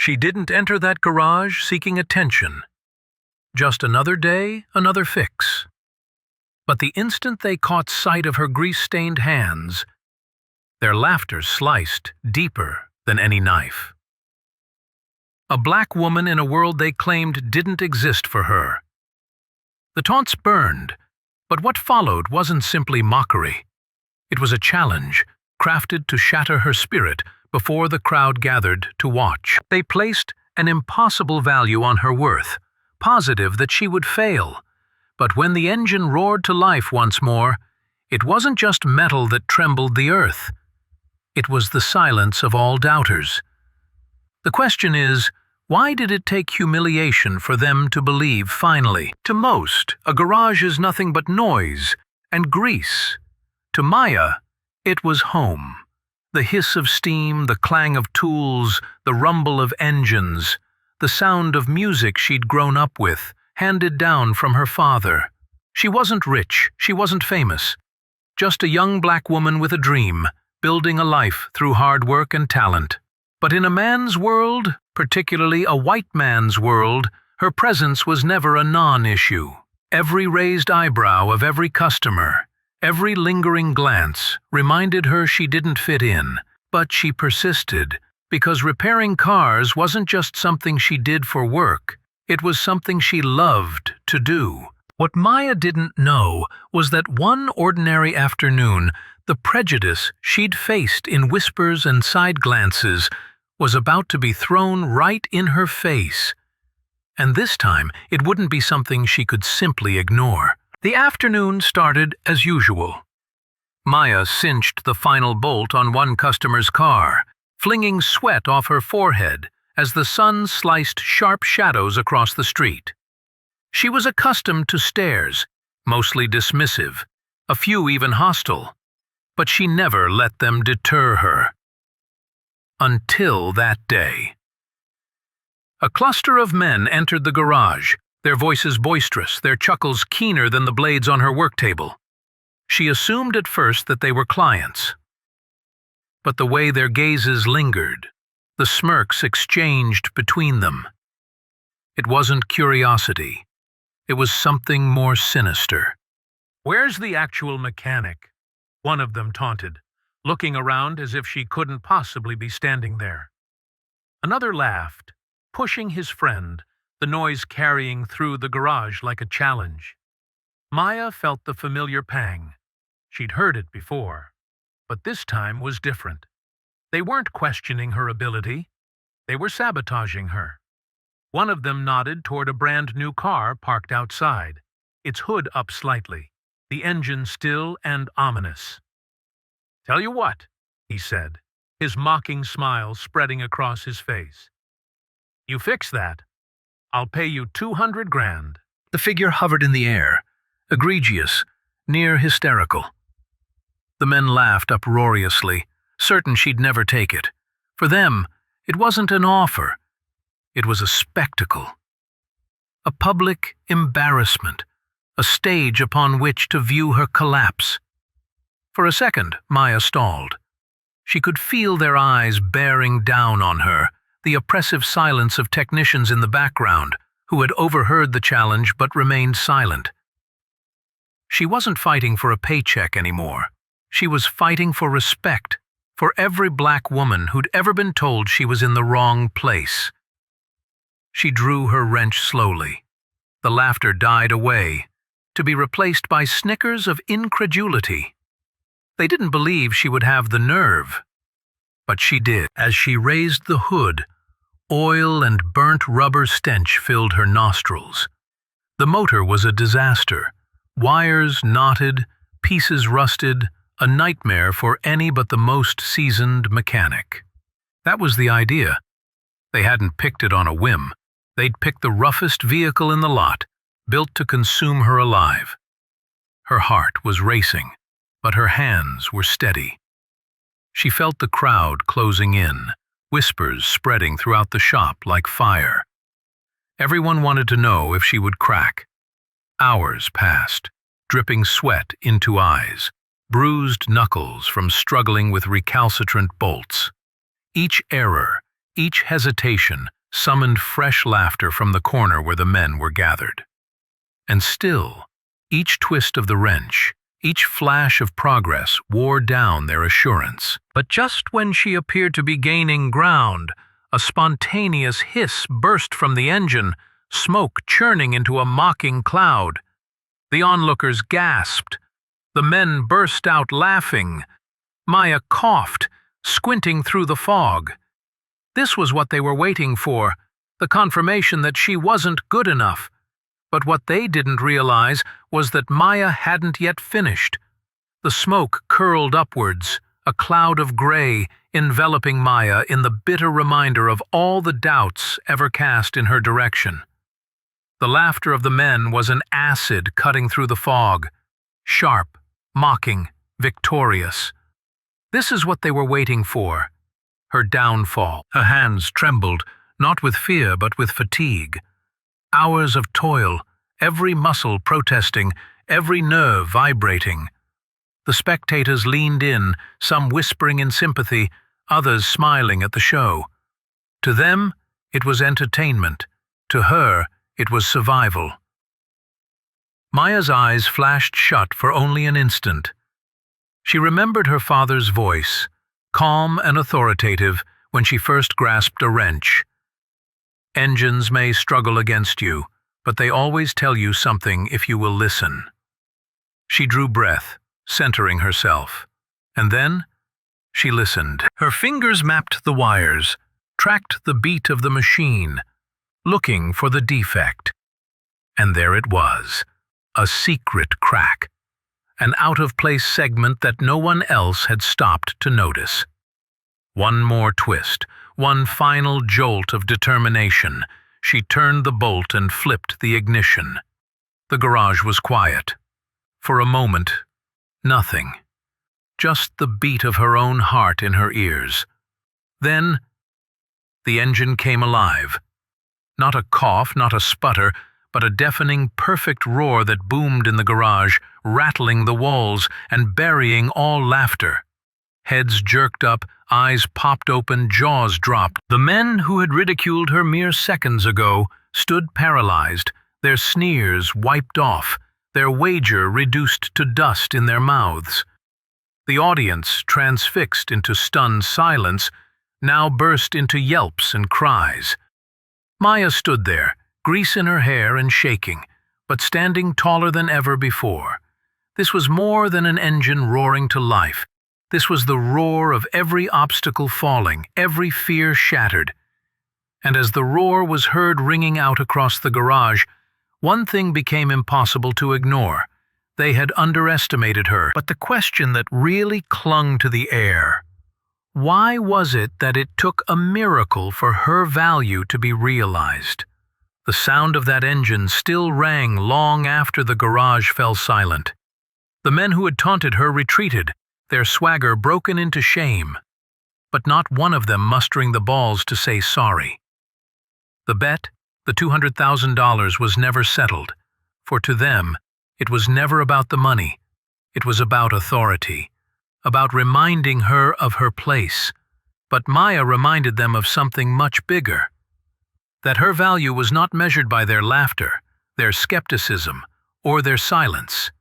She didn't enter that garage seeking attention. Just another day, another fix. But the instant they caught sight of her grease-stained hands, their laughter sliced deeper than any knife. A black woman in a world they claimed didn't exist for her. The taunts burned, but what followed wasn't simply mockery. It was a challenge, crafted to shatter her spirit before the crowd gathered to watch. They placed an impossible value on her worth, positive that she would fail. But when the engine roared to life once more, it wasn't just metal that trembled the earth. It was the silence of all doubters. The question is, why did it take humiliation for them to believe finally? To most, a garage is nothing but noise and grease. To Maya, it was home. The hiss of steam, the clang of tools, the rumble of engines, the sound of music she'd grown up with, handed down from her father. She wasn't rich, she wasn't famous. Just a young black woman with a dream, building a life through hard work and talent. But in a man's world, particularly a white man's world, her presence was never a non-issue. Every raised eyebrow of every customer, every lingering glance reminded her she didn't fit in. But she persisted, because repairing cars wasn't just something she did for work. It was something she loved to do. What Maya didn't know was that one ordinary afternoon, the prejudice she'd faced in whispers and side glances was about to be thrown right in her face. And this time, it wouldn't be something she could simply ignore. The afternoon started as usual. Maya cinched the final bolt on one customer's car, flinging sweat off her forehead as the sun sliced sharp shadows across the street. She was accustomed to stares, mostly dismissive, a few even hostile, but she never let them deter her. Until that day. A cluster of men entered the garage, their voices boisterous, their chuckles keener than the blades on her work table. She assumed at first that they were clients. But the way their gazes lingered, the smirks exchanged between them. It wasn't curiosity. It was something more sinister. "Where's the actual mechanic?" one of them taunted, looking around as if she couldn't possibly be standing there. Another laughed, pushing his friend, the noise carrying through the garage like a challenge. Maya felt the familiar pang. She'd heard it before, but this time was different. They weren't questioning her ability. They were sabotaging her. One of them nodded toward a brand-new car parked outside, its hood up slightly, the engine still and ominous. "Tell you what," he said, his mocking smile spreading across his face. "You fix that, I'll pay you 200 grand. The figure hovered in the air, egregious, near hysterical. The men laughed uproariously, certain she'd never take it. For them, it wasn't an offer. It was a spectacle. A public embarrassment, a stage upon which to view her collapse. For a second, Maya stalled. She could feel their eyes bearing down on her, the oppressive silence of technicians in the background, who had overheard the challenge but remained silent. She wasn't fighting for a paycheck anymore. She was fighting for respect, for every black woman who'd ever been told she was in the wrong place. She drew her wrench slowly. The laughter died away, to be replaced by snickers of incredulity. They didn't believe she would have the nerve, but she did. As she raised the hood, oil and burnt rubber stench filled her nostrils. The motor was a disaster. Wires knotted, pieces rusted, a nightmare for any but the most seasoned mechanic. That was the idea. They hadn't picked it on a whim. They'd picked the roughest vehicle in the lot, built to consume her alive. Her heart was racing, but her hands were steady. She felt the crowd closing in, whispers spreading throughout the shop like fire. Everyone wanted to know if she would crack. Hours passed, dripping sweat into eyes, bruised knuckles from struggling with recalcitrant bolts. Each error, each hesitation summoned fresh laughter from the corner where the men were gathered. And still, each twist of the wrench, each flash of progress wore down their assurance. But just when she appeared to be gaining ground, a spontaneous hiss burst from the engine, smoke churning into a mocking cloud. The onlookers gasped. The men burst out laughing. Maya coughed, squinting through the fog. This was what they were waiting for, the confirmation that she wasn't good enough. But what they didn't realize was that Maya hadn't yet finished. The smoke curled upwards, a cloud of gray enveloping Maya in the bitter reminder of all the doubts ever cast in her direction. The laughter of the men was an acid cutting through the fog, sharp, mocking, victorious. This is what they were waiting for, her downfall. Her hands trembled, not with fear but with fatigue. Hours of toil, every muscle protesting, every nerve vibrating. The spectators leaned in, some whispering in sympathy, others smiling at the show. To them, it was entertainment. To her, it was survival. Maya's eyes flashed shut for only an instant. She remembered her father's voice, calm and authoritative, when she first grasped a wrench. Engines may struggle against you, but they always tell you something if you will listen. She drew breath, centering herself. And then, she listened. Her fingers mapped the wires, tracked the beat of the machine, looking for the defect. And there it was, a secret crack, an out-of-place segment that no one else had stopped to notice. One more twist, one final jolt of determination. She turned the bolt and flipped the ignition. The garage was quiet. For a moment, nothing. Just the beat of her own heart in her ears. Then, the engine came alive. Not a cough, not a sputter, but a deafening, perfect roar that boomed in the garage, rattling the walls and burying all laughter. Heads jerked up, eyes popped open, jaws dropped. The men who had ridiculed her mere seconds ago stood paralyzed, their sneers wiped off, their wager reduced to dust in their mouths. The audience, transfixed into stunned silence, now burst into yelps and cries. Maya stood there, grease in her hair and shaking, but standing taller than ever before. This was more than an engine roaring to life. This was the roar of every obstacle falling, every fear shattered. And as the roar was heard ringing out across the garage, one thing became impossible to ignore. They had underestimated her. But the question that really clung to the air: why was it that it took a miracle for her value to be realized? The sound of that engine still rang long after the garage fell silent. The men who had taunted her retreated, their swagger broken into shame, but not one of them mustering the balls to say sorry. The bet, the $200,000, was never settled, for to them, it was never about the money. It was about authority, about reminding her of her place. But Maya reminded them of something much bigger, that her value was not measured by their laughter, their skepticism, or their silence.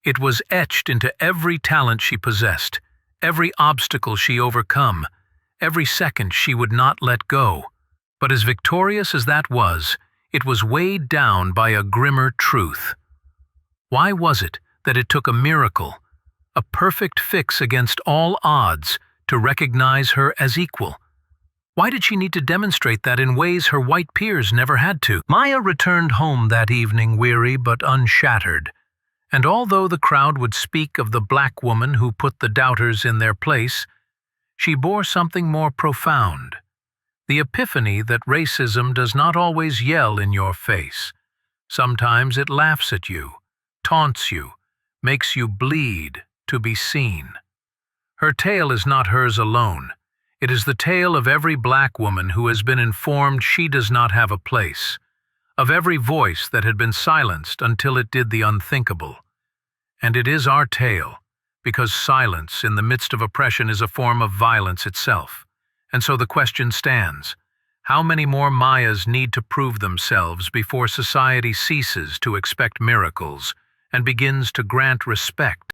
It was etched into every talent she possessed, every obstacle she overcome, every second she would not let go. But as victorious as that was, it was weighed down by a grimmer truth. Why was it that it took a miracle, a perfect fix against all odds, to recognize her as equal? Why did she need to demonstrate that in ways her white peers never had to? Maya returned home that evening weary but unshattered. And although the crowd would speak of the black woman who put the doubters in their place, she bore something more profound: the epiphany that racism does not always yell in your face. Sometimes it laughs at you, taunts you, makes you bleed to be seen. Her tale is not hers alone. It is the tale of every black woman who has been informed she does not have a place, of every voice that had been silenced until it did the unthinkable. And it is our tale, because silence in the midst of oppression is a form of violence itself. And so the question stands: How many more Mayas need to prove themselves before society ceases to expect miracles and begins to grant respect